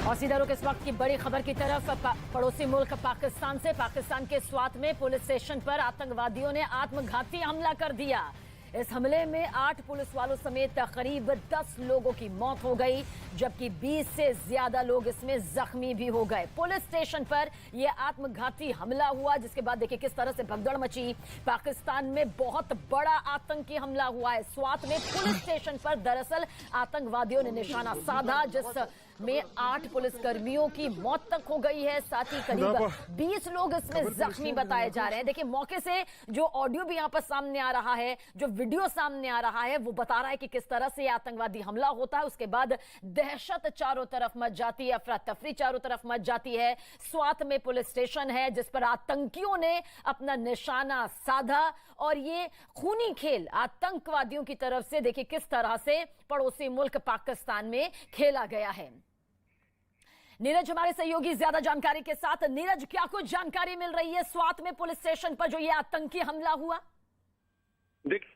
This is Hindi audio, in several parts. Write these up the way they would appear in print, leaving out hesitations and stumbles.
और सीधा रुख इस वक्त की बड़ी खबर की तरफ पड़ोसी मुल्क पाकिस्तान से। पाकिस्तान के स्वात में पुलिस स्टेशन पर आतंकवादियों ने आत्मघाती हमला कर दिया। इस हमले में 8 पुलिस वालों समेत करीब 10 लोगों की मौत हो गई, जबकि 20 से ज्यादा लोग इसमें जख्मी भी हो गए। पुलिस स्टेशन पर यह आत्मघाती हमला हुआ, जिसके बाद देखिए किस तरह से भगदड़ मची। पाकिस्तान में बहुत बड़ा आतंकी हमला हुआ है। स्वात में पुलिस स्टेशन पर दरअसल आतंकवादियों ने निशाना साधा, जिसमें 8 पुलिसकर्मियों की मौत तक हो गई है। साथ ही करीब 20 लोग इसमें जख्मी बताए जा रहे हैं। देखिए मौके से जो ऑडियो भी यहां पर सामने आ रहा है, जो वीडियो सामने आ रहा है, वो बता रहा है कि किस तरह से यह आतंकवादी हमला होता है। उसके बाद दहशत चारों तरफ मच जाती है, अफरा तफरी चारों तरफ मच जाती है। स्वात में पुलिस स्टेशन है जिस पर आतंकियों ने अपना निशाना साधा, और ये खूनी खेल आतंकवादियों की तरफ से देखिए किस तरह से पड़ोसी मुल्क पाकिस्तान में खेला गया है। नीरज हमारे सहयोगी ज्यादा जानकारी के साथ। नीरज, क्या कुछ जानकारी मिल रही है स्वात में पुलिस स्टेशन पर जो ये आतंकी हमला हुआ? देखिए,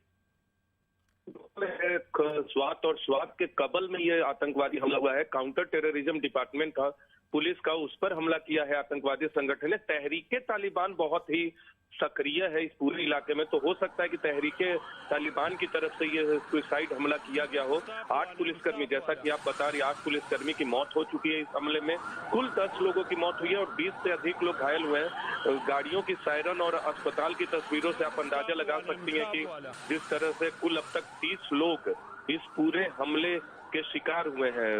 स्वात और स्वात के कबल में ये आतंकवादी हमला हुआ है। काउंटर टेररिज्म डिपार्टमेंट का पुलिस का उस पर हमला किया है आतंकवादी संगठन ने। तहरीके तालिबान बहुत ही सक्रिय है इस पूरे इलाके में, तो हो सकता है कि तहरीके तालिबान की तरफ से ये सुसाइड हमला किया गया हो। 8 पुलिसकर्मी, जैसा कि आप बता रही, 8 पुलिसकर्मी की मौत हो चुकी है इस हमले में। कुल 10 लोगों की मौत हुई है और 20 से अधिक लोग घायल हुए हैं। गाड़ियों की सायरन और अस्पताल की तस्वीरों से आप अंदाजा लगा सकती हैं कि जिस तरह से कुल अब तक 30 लोग इस पूरे हमले के शिकार हुए हैं।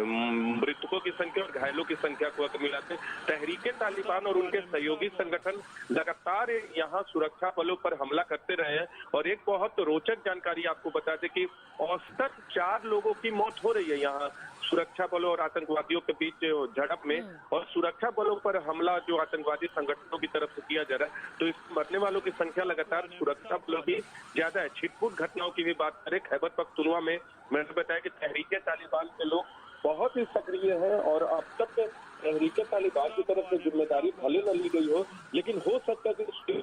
मृतकों की संख्या और घायलों की संख्या को अगर मिलाते, तहरीके तालिबान और उनके सहयोगी संगठन लगातार यहाँ सुरक्षा बलों पर हमला करते रहे हैं। और एक बहुत रोचक जानकारी आपको बता दें कि औसतन 4 लोगों की मौत हो रही है यहाँ सुरक्षा बलों और आतंकवादियों के बीच झड़प में। और सुरक्षा बलों पर हमला जो आतंकवादी संगठनों की तरफ से किया जा रहा है, तो इस मरने वालों की संख्या लगातार सुरक्षा बलों की ज्यादा है। छिटपुट घटनाओं की भी बात करें, खैबर पख्तूनख्वा में मैंने बताया कि तहरीके तालिबान के लोग बहुत ही सक्रिय हैं और अब तक तहरीके तालिबान की तरफ से जिम्मेदारी भले न ली गई हो, लेकिन हो सकता है कि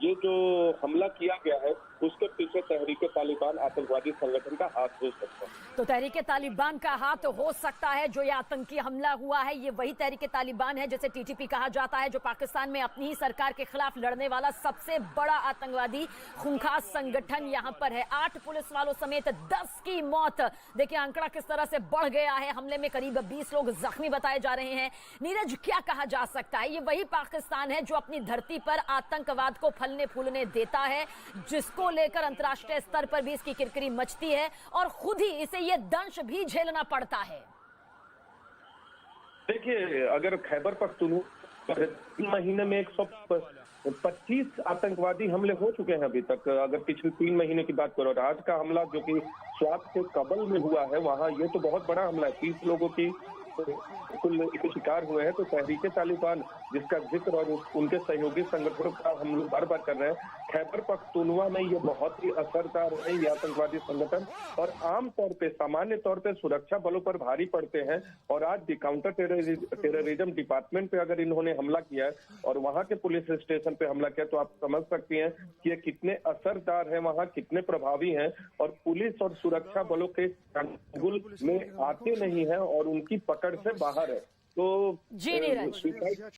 ये जो हमला किया गया है उसके पीछे तहरीके तालिबान आतंकवादी संगठन का हाथ हो सकता है। तो तहरीके तालिबान का हाथ हो सकता है। जो ये आतंकी हमला हुआ है, ये वही तहरीके तालिबान है जिसे टीटीपी कहा जाता है, जो पाकिस्तान में अपनी ही सरकार के खिलाफ लड़ने वाला सबसे बड़ा आतंकवादी खूंखार संगठन यहाँ पर है। 8 पुलिस वालों समेत 10 की मौत। देखिए आंकड़ा किस तरह से बढ़ गया है। हमले में करीब 20 लोग जख्मी बताए जा रहे हैं। नीरज, क्या कहा जा सकता है, ये वही पाकिस्तान है जो अपनी धरती पर आतंकवाद को फलने फूलने देता है, जिसको लेकर अंतर्राष्ट्रीय स्तर पर भी इसकी किरकिरी मचती है और खुद ही इसे ये दंश भी झेलना पड़ता है। देखिए, अगर खैबर पख्तूनख्वा 3 महीने में 125 आतंकवादी हमले हो चुके हैं अभी तक। अगर पिछले 3 महीने की बात करो, आज का हमला जो कि स्वात के कबल में हुआ है वहां, ये तो बहुत बड़ा हमला है। 30 लोगों की कुल शिकार हुए हैं। तो तहरीके तालिबान जिसका जिक्र और उनके सहयोगी संगठनों का हम लोग बार बार कर रहे हैं, खैबर पख्तूनख्वा में ये बहुत ही असरदार है ये आतंकवादी संगठन, और आमतौर पे सामान्य तौर पे सुरक्षा बलों पर भारी पड़ते हैं। और आज भी काउंटर टेररिज्म डिपार्टमेंट पे अगर इन्होंने हमला किया है और वहां के पुलिस स्टेशन पे हमला किया, तो आप समझ सकती हैं कि ये कितने असरदार है, वहां कितने प्रभावी हैं। और पुलिस और सुरक्षा बलों के कंट्रोल में आते नहीं है और उनकी पकड़ से बाहर है। तो जी नीरज।